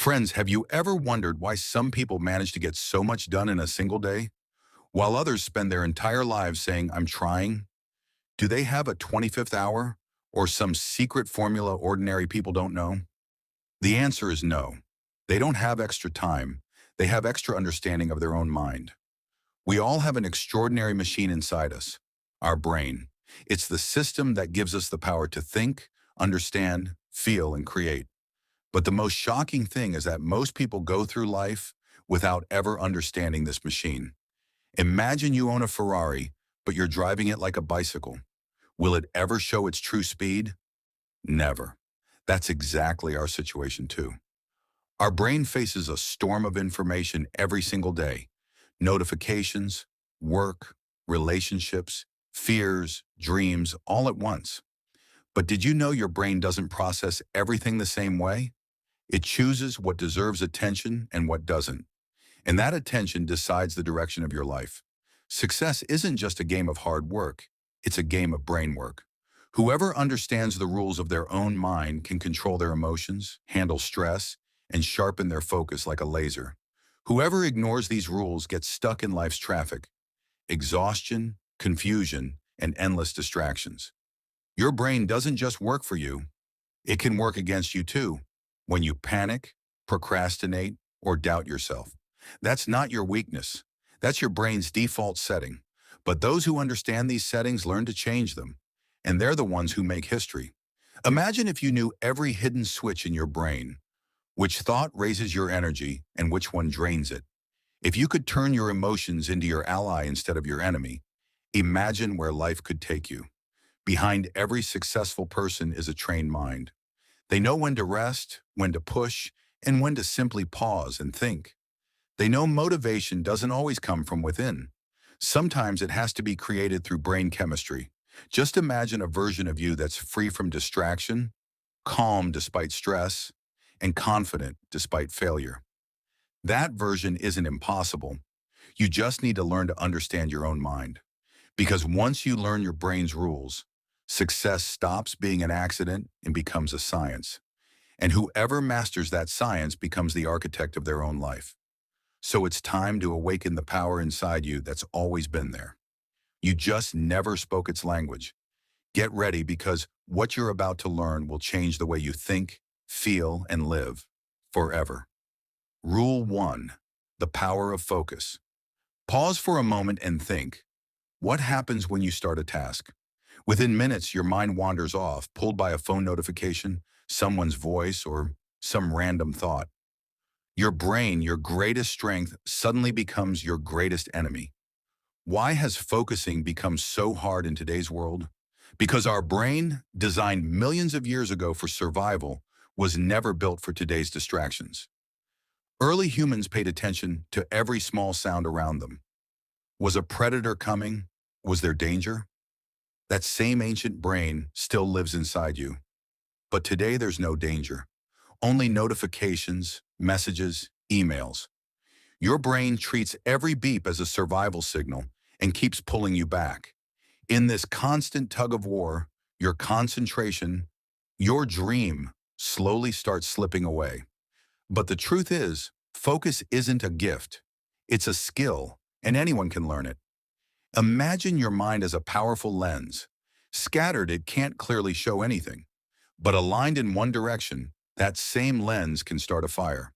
Friends, have you ever wondered why some people manage to get so much done in a single day, while others spend their entire lives saying, I'm trying? Do they have a 25th hour or some secret formula ordinary people don't know? The answer is no. They don't have extra time. They have extra understanding of their own mind. We all have an extraordinary machine inside us, our brain. It's the system that gives us the power to think, understand, feel, and create. But the most shocking thing is that most people go through life without ever understanding this machine. Imagine you own a Ferrari, but you're driving it like a bicycle. Will it ever show its true speed? Never. That's exactly our situation too. Our brain faces a storm of information every single day. Notifications, work, relationships, fears, dreams, all at once. But did you know your brain doesn't process everything the same way? It chooses what deserves attention and what doesn't. And that attention decides the direction of your life. Success isn't just a game of hard work, it's a game of brain work. Whoever understands the rules of their own mind can control their emotions, handle stress, and sharpen their focus like a laser. Whoever ignores these rules gets stuck in life's traffic, exhaustion, confusion, and endless distractions. Your brain doesn't just work for you, it can work against you too. When you panic, procrastinate, or doubt yourself. That's not your weakness. That's your brain's default setting. But those who understand these settings learn to change them, and they're the ones who make history. Imagine if you knew every hidden switch in your brain, which thought raises your energy and which one drains it. If you could turn your emotions into your ally instead of your enemy, imagine where life could take you. Behind every successful person is a trained mind. They know when to rest, when to push, and when to simply pause and think. They know motivation doesn't always come from within. Sometimes it has to be created through brain chemistry. Just imagine a version of you that's free from distraction, calm despite stress, and confident despite failure. That version isn't impossible. You just need to learn to understand your own mind. Because once you learn your brain's rules, success stops being an accident and becomes a science. And whoever masters that science becomes the architect of their own life. So it's time to awaken the power inside you that's always been there. You just never spoke its language. Get ready because what you're about to learn will change the way you think, feel, and live forever. Rule 1. The power of focus. Pause for a moment and think. What happens when you start a task? Within minutes, your mind wanders off, pulled by a phone notification, someone's voice, or some random thought. Your brain, your greatest strength, suddenly becomes your greatest enemy. Why has focusing become so hard in today's world? Because our brain, designed millions of years ago for survival, was never built for today's distractions. Early humans paid attention to every small sound around them. Was a predator coming? Was there danger? That same ancient brain still lives inside you. But today there's no danger. Only notifications, messages, emails. Your brain treats every beep as a survival signal and keeps pulling you back. In this constant tug of war, your concentration, your dream slowly starts slipping away. But the truth is, focus isn't a gift. It's a skill, and anyone can learn it. Imagine your mind as a powerful lens. Scattered, it can't clearly show anything. But aligned in one direction, that same lens can start a fire.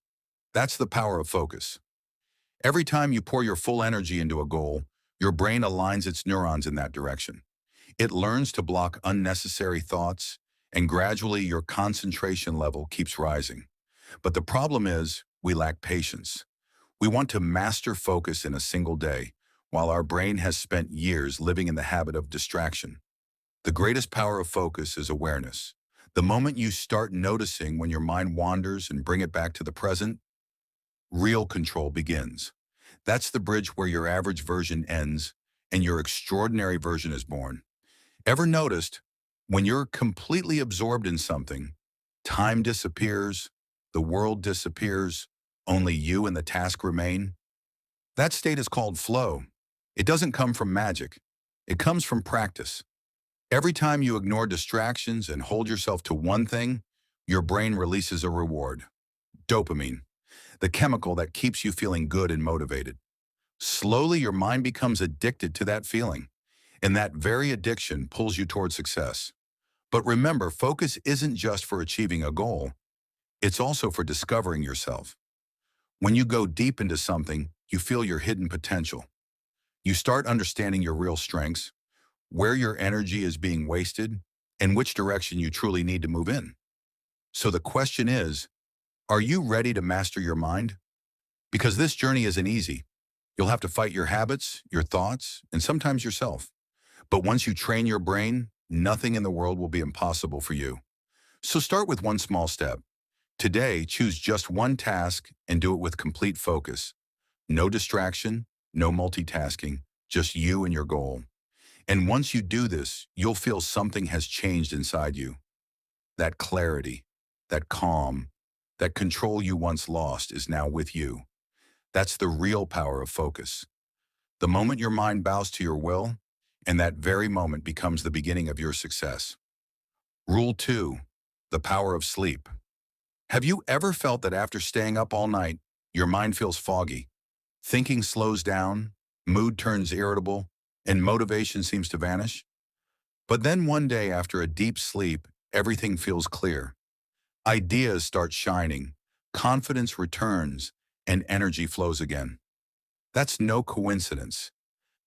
That's the power of focus. Every time you pour your full energy into a goal, your brain aligns its neurons in that direction. It learns to block unnecessary thoughts, and gradually your concentration level keeps rising. But the problem is, we lack patience. We want to master focus in a single day, while our brain has spent years living in the habit of distraction. The greatest power of focus is awareness. The moment you start noticing when your mind wanders and bring it back to the present, real control begins. That's the bridge where your average version ends and your extraordinary version is born. Ever noticed, when you're completely absorbed in something, time disappears, the world disappears, only you and the task remain? That state is called flow. It doesn't come from magic. It comes from practice. Every time you ignore distractions and hold yourself to one thing, your brain releases a reward. dopamine, the chemical that keeps you feeling good and motivated. Slowly, your mind becomes addicted to that feeling, and that very addiction pulls you toward success. But remember, focus isn't just for achieving a goal, it's also for discovering yourself. When you go deep into something, you feel your hidden potential. You start understanding your real strengths, where your energy is being wasted, and which direction you truly need to move in. So the question is, are you ready to master your mind? Because this journey isn't easy. You'll have to fight your habits, your thoughts, and sometimes yourself. But once you train your brain, nothing in the world will be impossible for you. So start with one small step. Today, choose just one task and do it with complete focus. No distraction, no multitasking, just you and your goal. And once you do this, you'll feel something has changed inside you. That clarity, that calm, that control you once lost is now with you. That's the real power of focus. The moment your mind bows to your will, and that very moment becomes the beginning of your success. Rule 2, the power of sleep. Have you ever felt that after staying up all night, your mind feels foggy? Thinking slows down, mood turns irritable, and motivation seems to vanish? But then one day after a deep sleep, everything feels clear. Ideas start shining, confidence returns, and energy flows again. That's no coincidence.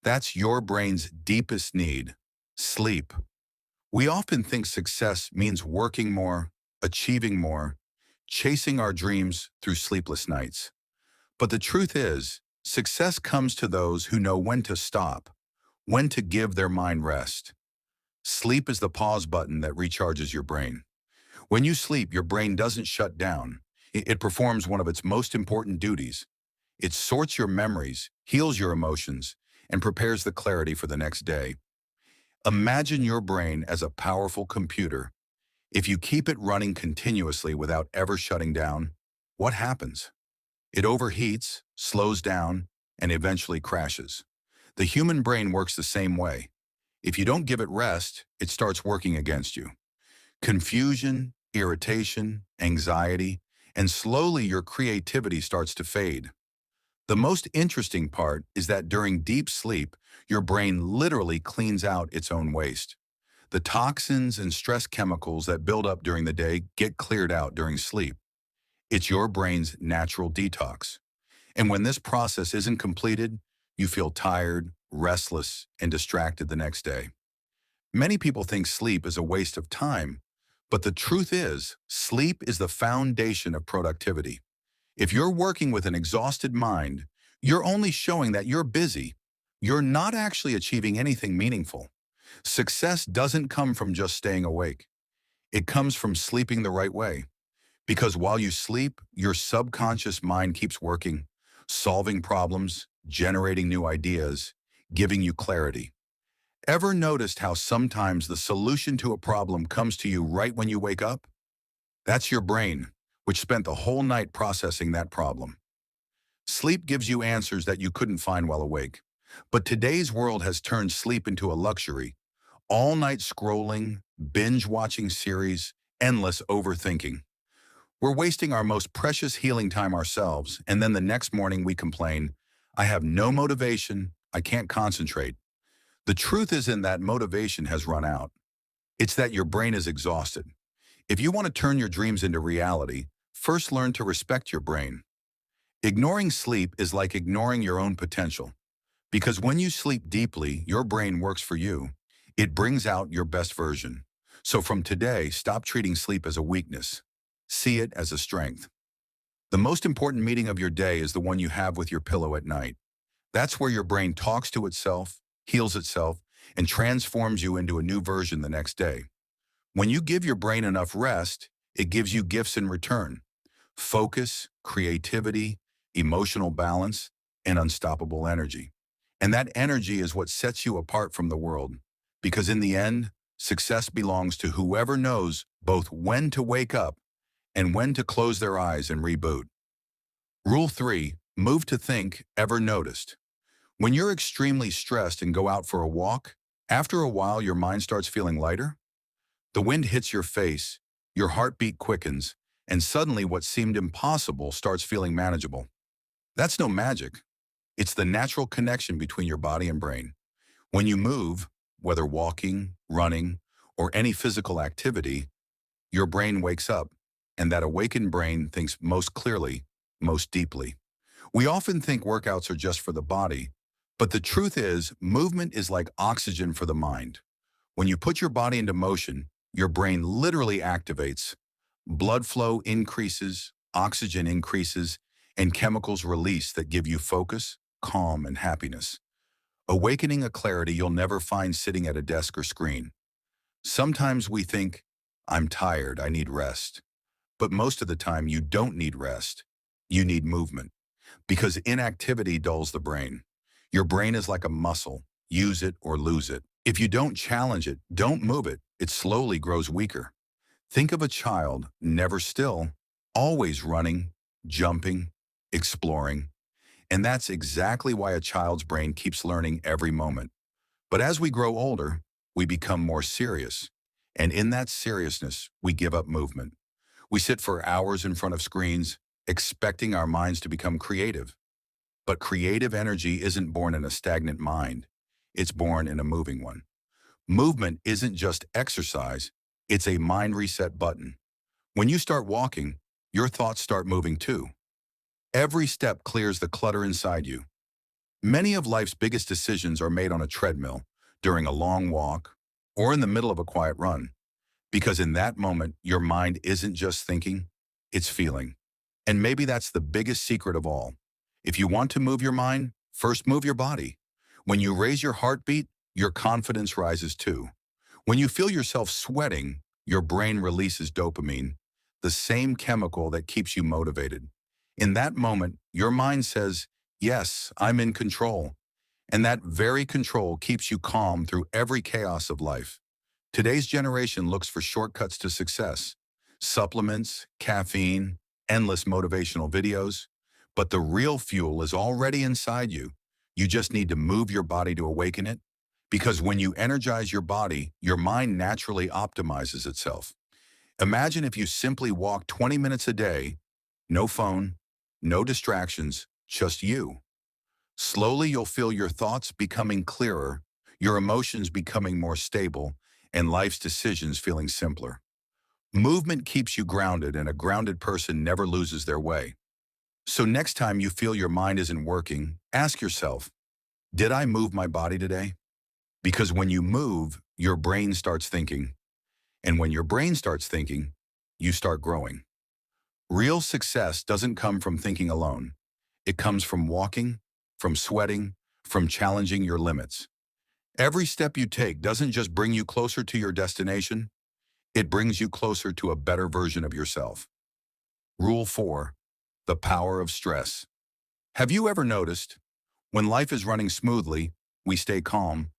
That's your brain's deepest need, sleep. We often think success means working more, achieving more, chasing our dreams through sleepless nights. But the truth is, success comes to those who know when to stop, when to give their mind rest. Sleep is the pause button that recharges your brain. When you sleep, your brain doesn't shut down. It performs one of its most important duties. It sorts your memories, heals your emotions, and prepares the clarity for the next day. Imagine your brain as a powerful computer. If you keep it running continuously without ever shutting down, what happens? It overheats, slows down, and eventually crashes. The human brain works the same way. If you don't give it rest, it starts working against you. Confusion, irritation, anxiety, and slowly your creativity starts to fade. The most interesting part is that during deep sleep, your brain literally cleans out its own waste. The toxins and stress chemicals that build up during the day get cleared out during sleep. It's your brain's natural detox. And when this process isn't completed, you feel tired, restless, and distracted the next day. Many people think sleep is a waste of time, but the truth is, sleep is the foundation of productivity. If you're working with an exhausted mind, you're only showing that you're busy. You're not actually achieving anything meaningful. Success doesn't come from just staying awake. It comes from sleeping the right way. Because while you sleep, your subconscious mind keeps working, solving problems, generating new ideas, giving you clarity. Ever noticed how sometimes the solution to a problem comes to you right when you wake up? That's your brain, which spent the whole night processing that problem. Sleep gives you answers that you couldn't find while awake. But today's world has turned sleep into a luxury. All-night scrolling, binge-watching series, endless overthinking. We're wasting our most precious healing time ourselves, and then the next morning we complain, I have no motivation, I can't concentrate. The truth isn't that motivation has run out. It's that your brain is exhausted. If you want to turn your dreams into reality, first learn to respect your brain. Ignoring sleep is like ignoring your own potential. Because when you sleep deeply, your brain works for you. It brings out your best version. So from today, stop treating sleep as a weakness. See it as a strength. The most important meeting of your day is the one you have with your pillow at night. That's where your brain talks to itself, heals itself, and transforms you into a new version the next day. When you give your brain enough rest, it gives you gifts in return. Focus, creativity, emotional balance, and unstoppable energy. And that energy is what sets you apart from the world. Because in the end, success belongs to whoever knows both when to wake up and when to close their eyes and reboot. Rule 3, move to think, ever noticed. When you're extremely stressed and go out for a walk, after a while your mind starts feeling lighter. The wind hits your face, your heartbeat quickens, and suddenly what seemed impossible starts feeling manageable. That's no magic. It's the natural connection between your body and brain. When you move, whether walking, running, or any physical activity, your brain wakes up, and that awakened brain thinks most clearly, most deeply. We often think workouts are just for the body, but the truth is, movement is like oxygen for the mind. When you put your body into motion, your brain literally activates. Blood flow increases, oxygen increases, and chemicals release that give you focus, calm, and happiness. Awakening a clarity you'll never find sitting at a desk or screen. Sometimes we think, I'm tired, I need rest. But most of the time, you don't need rest. You need movement. Because inactivity dulls the brain. Your brain is like a muscle. Use it or lose it. If you don't challenge it, don't move it, it slowly grows weaker. Think of a child, never still, always running, jumping, exploring. And that's exactly why a child's brain keeps learning every moment. But as we grow older, we become more serious. And in that seriousness, we give up movement. We sit for hours in front of screens, expecting our minds to become creative. But creative energy isn't born in a stagnant mind. It's born in a moving one. Movement isn't just exercise, it's a mind reset button. When you start walking, your thoughts start moving too. Every step clears the clutter inside you. Many of life's biggest decisions are made on a treadmill, during a long walk, or in the middle of a quiet run. Because in that moment, your mind isn't just thinking, it's feeling. And maybe that's the biggest secret of all. If you want to move your mind, first move your body. When you raise your heartbeat, your confidence rises too. When you feel yourself sweating, your brain releases dopamine, the same chemical that keeps you motivated. In that moment, your mind says, yes, I'm in control. And that very control keeps you calm through every chaos of life. Today's generation looks for shortcuts to success. Supplements, caffeine, endless motivational videos. But the real fuel is already inside you. You just need to move your body to awaken it. Because when you energize your body, your mind naturally optimizes itself. Imagine if you simply walk 20 minutes a day, no phone, no distractions, just you. Slowly you'll feel your thoughts becoming clearer, your emotions becoming more stable, and life's decisions feeling simpler. Movement keeps you grounded, and a grounded person never loses their way. So next time you feel your mind isn't working, ask yourself, did I move my body today? Because when you move, your brain starts thinking. And when your brain starts thinking, you start growing. Real success doesn't come from thinking alone. It comes from walking, from sweating, from challenging your limits. Every step you take doesn't just bring you closer to your destination, it brings you closer to a better version of yourself. Rule 4. The power of stress. Have you ever noticed, when life is running smoothly, we stay calm,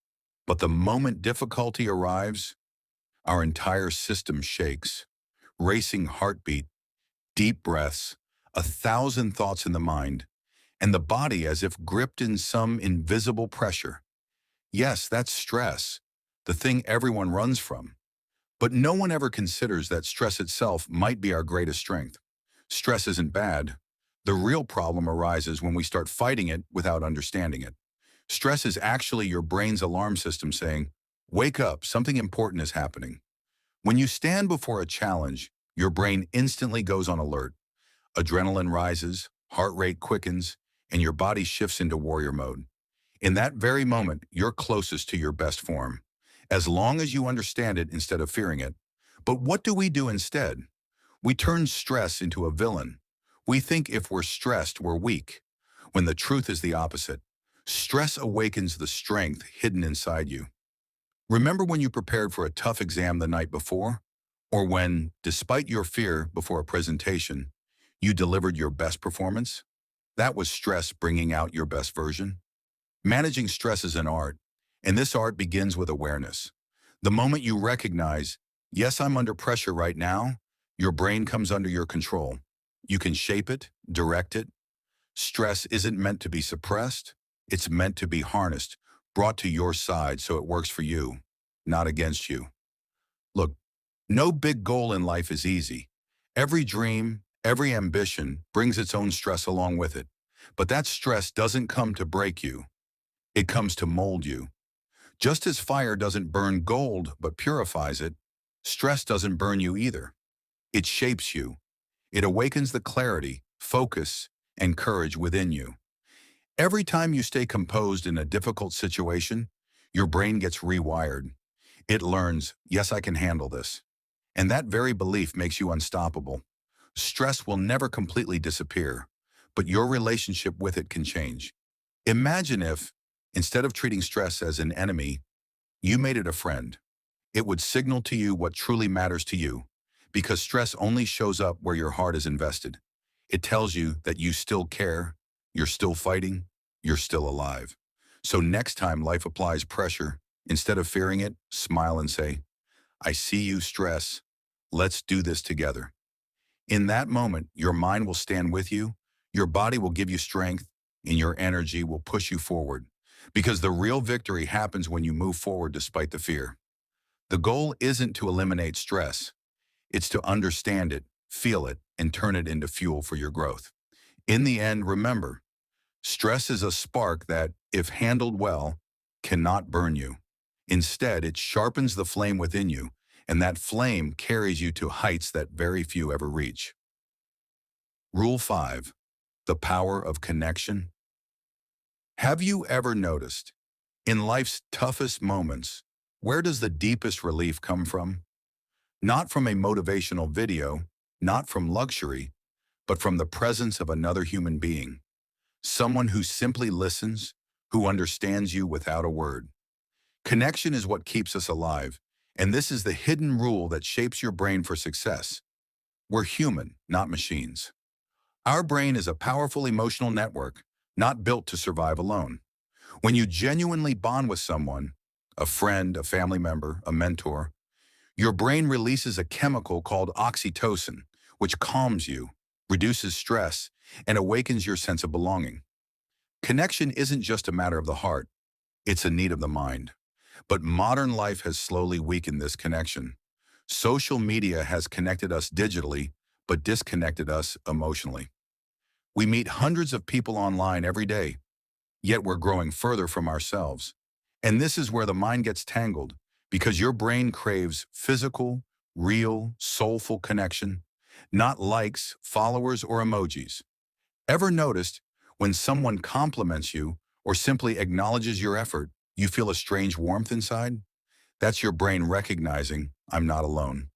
but the moment difficulty arrives, our entire system shakes. Racing heartbeat, deep breaths, 1,000 thoughts in the mind, and the body as if gripped in some invisible pressure. Yes, that's stress, the thing everyone runs from. But no one ever considers that stress itself might be our greatest strength. Stress isn't bad. The real problem arises when we start fighting it without understanding it. Stress is actually your brain's alarm system saying, wake up, something important is happening. When you stand before a challenge, your brain instantly goes on alert. Adrenaline rises, heart rate quickens, and your body shifts into warrior mode. In that very moment, you're closest to your best form, as long as you understand it instead of fearing it. But what do we do instead? We turn stress into a villain. We think if we're stressed, we're weak, when the truth is the opposite. Stress awakens the strength hidden inside you. Remember when you prepared for a tough exam the night before? Or when, despite your fear before a presentation, you delivered your best performance? That was stress bringing out your best version. Managing stress is an art, and this art begins with awareness. The moment you recognize, yes, I'm under pressure right now, your brain comes under your control. You can shape it, direct it. Stress isn't meant to be suppressed, it's meant to be harnessed, brought to your side so it works for you, not against you. Look, no big goal in life is easy. Every dream, every ambition brings its own stress along with it. But that stress doesn't come to break you. It comes to mold you. Just as fire doesn't burn gold but purifies it, stress doesn't burn you either. It shapes you. It awakens the clarity, focus, and courage within you. Every time you stay composed in a difficult situation, your brain gets rewired. It learns, yes, I can handle this. And that very belief makes you unstoppable. Stress will never completely disappear, but your relationship with it can change. Imagine if, instead of treating stress as an enemy, you made it a friend. It would signal to you what truly matters to you, because stress only shows up where your heart is invested. It tells you that you still care, you're still fighting, you're still alive. So next time life applies pressure, instead of fearing it, smile and say, I see you stress. Let's do this together. In that moment, your mind will stand with you, your body will give you strength, and your energy will push you forward. Because the real victory happens when you move forward despite the fear. The goal isn't to eliminate stress. It's to understand it, feel it, and turn it into fuel for your growth. In the end, remember, stress is a spark that, if handled well, cannot burn you. Instead, it sharpens the flame within you, and that flame carries you to heights that very few ever reach. Rule 5. The power of connection. Have you ever noticed, in life's toughest moments, where does the deepest relief come from? Not from a motivational video, not from luxury, but from the presence of another human being. Someone who simply listens, who understands you without a word. Connection is what keeps us alive, and this is the hidden rule that shapes your brain for success. We're human, not machines. Our brain is a powerful emotional network, not built to survive alone. When you genuinely bond with someone, a friend, a family member, a mentor, your brain releases a chemical called oxytocin, which calms you, reduces stress, and awakens your sense of belonging. Connection isn't just a matter of the heart, it's a need of the mind. But modern life has slowly weakened this connection. Social media has connected us digitally, but disconnected us emotionally. We meet hundreds of people online every day, yet we're growing further from ourselves. And this is where the mind gets tangled, because your brain craves physical, real, soulful connection, not likes, followers, or emojis. Ever noticed when someone compliments you or simply acknowledges your effort, you feel a strange warmth inside? That's your brain recognizing, I'm not alone.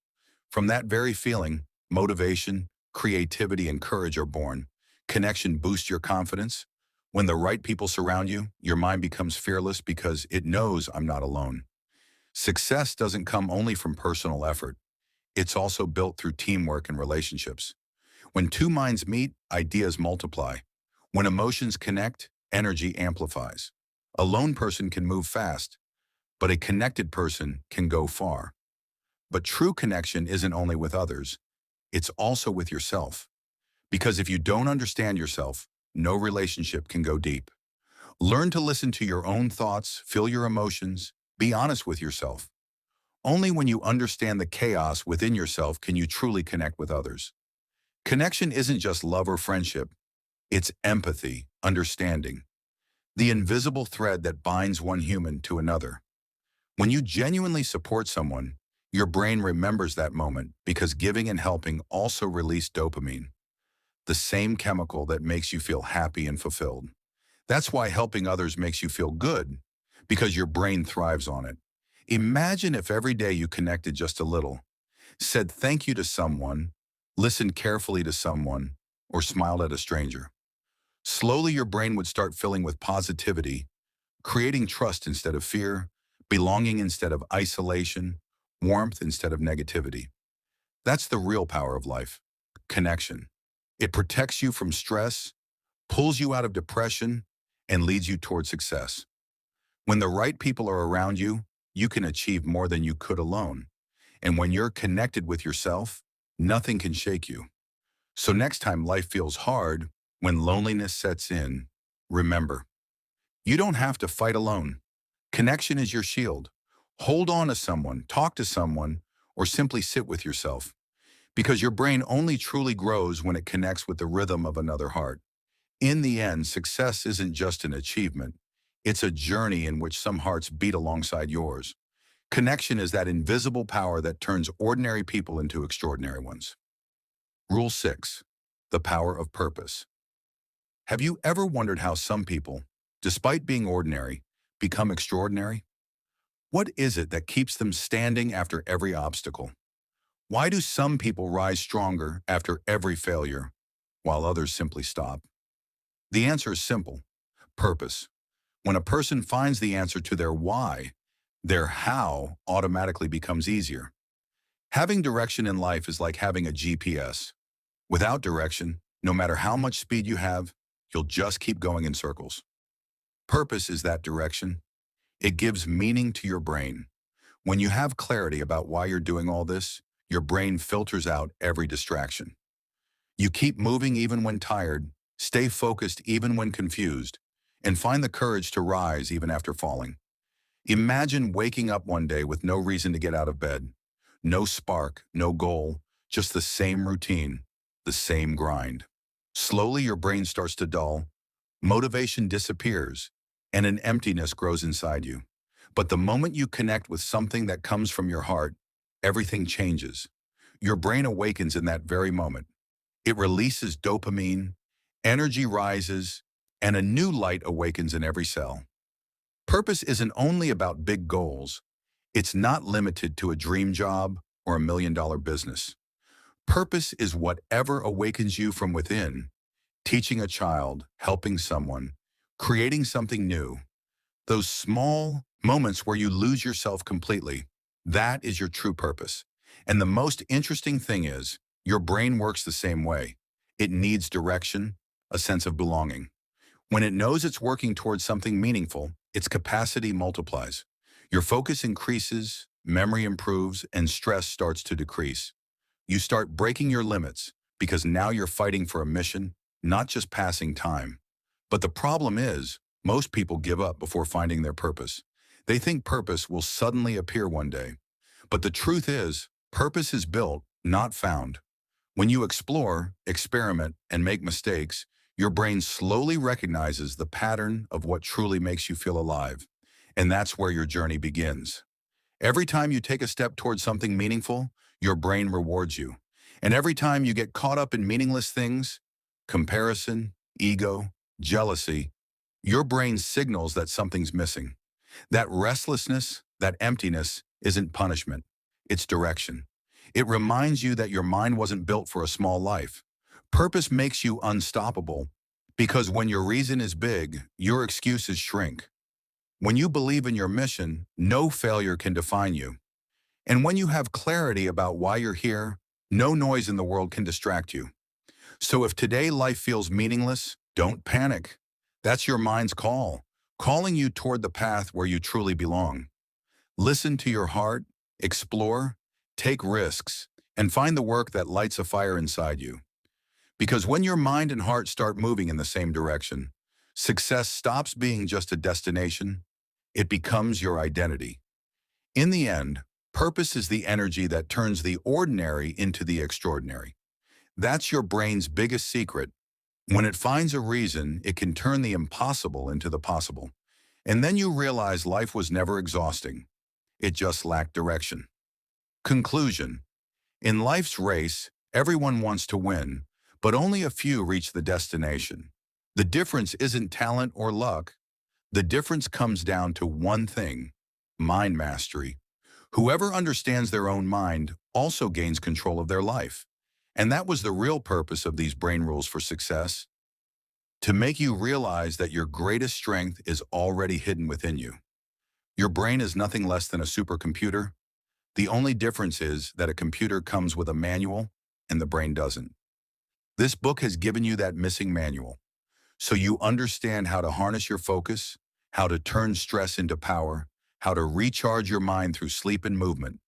From that very feeling, motivation, creativity, and courage are born. Connection boosts your confidence. When the right people surround you, your mind becomes fearless because it knows I'm not alone. Success doesn't come only from personal effort. It's also built through teamwork and relationships. When two minds meet, ideas multiply. When emotions connect, energy amplifies. A lone person can move fast, but a connected person can go far. But true connection isn't only with others, it's also with yourself. Because if you don't understand yourself, no relationship can go deep. Learn to listen to your own thoughts, feel your emotions, be honest with yourself. Only when you understand the chaos within yourself can you truly connect with others. Connection isn't just love or friendship, it's empathy, understanding, the invisible thread that binds one human to another. When you genuinely support someone, your brain remembers that moment because giving and helping also release dopamine, the same chemical that makes you feel happy and fulfilled. That's why helping others makes you feel good, because your brain thrives on it. Imagine if every day you connected just a little, said thank you to someone, listened carefully to someone, or smiled at a stranger. Slowly your brain would start filling with positivity, creating trust instead of fear, belonging instead of isolation, warmth instead of negativity. That's the real power of life, connection. It protects you from stress, pulls you out of depression, and leads you toward success. When the right people are around you, you can achieve more than you could alone. And when you're connected with yourself, nothing can shake you. So next time life feels hard, when loneliness sets in, remember, you don't have to fight alone. Connection is your shield. Hold on to someone, talk to someone, or simply sit with yourself. because your brain only truly grows when it connects with the rhythm of another heart. In the end, success isn't just an achievement. It's a journey in which some hearts beat alongside yours. Connection is that invisible power that turns ordinary people into extraordinary ones. Rule 6. The power of purpose. Have you ever wondered how some people, despite being ordinary, become extraordinary? What is it that keeps them standing after every obstacle? Why do some people rise stronger after every failure, while others simply stop? The answer is simple: purpose. When a person finds the answer to their why, their how automatically becomes easier. Having direction in life is like having a GPS. Without direction, no matter how much speed you have, you'll just keep going in circles. Purpose is that direction. It gives meaning to your brain. When you have clarity about why you're doing all this, your brain filters out every distraction. You keep moving even when tired, stay focused even when confused, and find the courage to rise even after falling. Imagine waking up one day with no reason to get out of bed. No spark, no goal, just the same routine, the same grind. Slowly your brain starts to dull, motivation disappears, and an emptiness grows inside you. But the moment you connect with something that comes from your heart, everything changes. Your brain awakens in that very moment. It releases dopamine, energy rises, and a new light awakens in every cell. Purpose isn't only about big goals. It's not limited to a dream job or $1 million business. Purpose is whatever awakens you from within: teaching a child, helping someone, creating something new. Those small moments where you lose yourself completely, that is your true purpose. And the most interesting thing is, your brain works the same way. It needs direction, a sense of belonging. When it knows it's working towards something meaningful, its capacity multiplies. Your focus increases, memory improves, and stress starts to decrease. You start breaking your limits because now you're fighting for a mission, not just passing time. But the problem is, most people give up before finding their purpose. They think purpose will suddenly appear one day. But the truth is, purpose is built, not found. When you explore, experiment, and make mistakes, your brain slowly recognizes the pattern of what truly makes you feel alive. And that's where your journey begins. Every time you take a step towards something meaningful, your brain rewards you. And every time you get caught up in meaningless things, comparison, ego, jealousy, your brain signals that something's missing. That restlessness, that emptiness, isn't punishment. It's direction. It reminds you that your mind wasn't built for a small life. Purpose makes you unstoppable because when your reason is big, your excuses shrink. When you believe in your mission, no failure can define you. And when you have clarity about why you're here, no noise in the world can distract you. So if today life feels meaningless, don't panic. That's your mind's call, calling you toward the path where you truly belong. Listen to your heart, explore, take risks, and find the work that lights a fire inside you. Because when your mind and heart start moving in the same direction, success stops being just a destination. It becomes your identity. In the end, purpose is the energy that turns the ordinary into the extraordinary. That's your brain's biggest secret. When it finds a reason, it can turn the impossible into the possible. And then you realize life was never exhausting. It just lacked direction. Conclusion: in life's race, everyone wants to win, but only a few reach the destination. The difference isn't talent or luck. The difference comes down to one thing: mind mastery. Whoever understands their own mind also gains control of their life. And that was the real purpose of these brain rules for success: to make you realize that your greatest strength is already hidden within you. Your brain is nothing less than a supercomputer. The only difference is that a computer comes with a manual and the brain doesn't. This book has given you that missing manual, so you understand how to harness your focus, how to turn stress into power, how to recharge your mind through sleep and movement,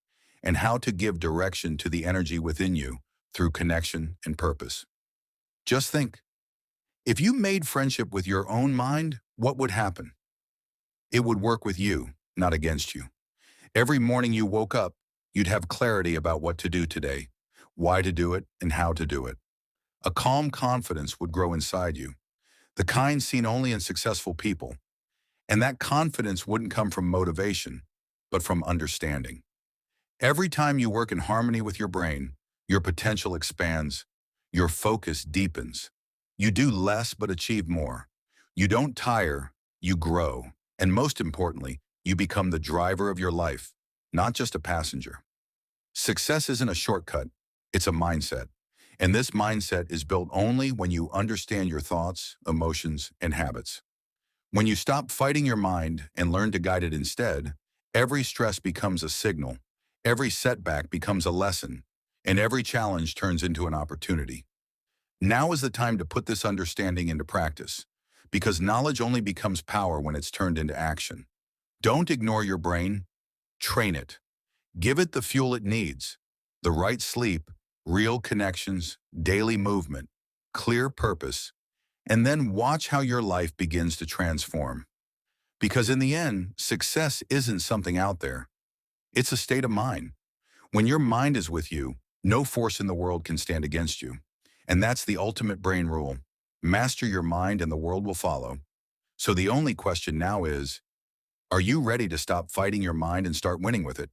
and how to give direction to the energy within you through connection and purpose. Just think, if you made friendship with your own mind, what would happen? It would work with you, not against you. Every morning you woke up, you'd have clarity about what to do today. why to do it, and how to do it. A calm confidence would grow inside you, the kind seen only in successful people. And that confidence wouldn't come from motivation, but from understanding. Every time you work in harmony with your brain, your potential expands, your focus deepens. You do less but achieve more. You don't tire, you grow. And most importantly, you become the driver of your life, not just a passenger. Success isn't a shortcut, it's a mindset. And this mindset is built only when you understand your thoughts, emotions, and habits. When you stop fighting your mind and learn to guide it instead, every stress becomes a signal, every setback becomes a lesson, and every challenge turns into an opportunity. Now is the time to put this understanding into practice, because knowledge only becomes power when it's turned into action. Don't ignore your brain, train it. Give it the fuel it needs, the right sleep, real connections, daily movement, clear purpose, and then watch how your life begins to transform. Because in the end, success isn't something out there. It's a state of mind. When your mind is with you, no force in the world can stand against you. And that's the ultimate brain rule. Master your mind and the world will follow. So the only question now is, are you ready to stop fighting your mind and start winning with it?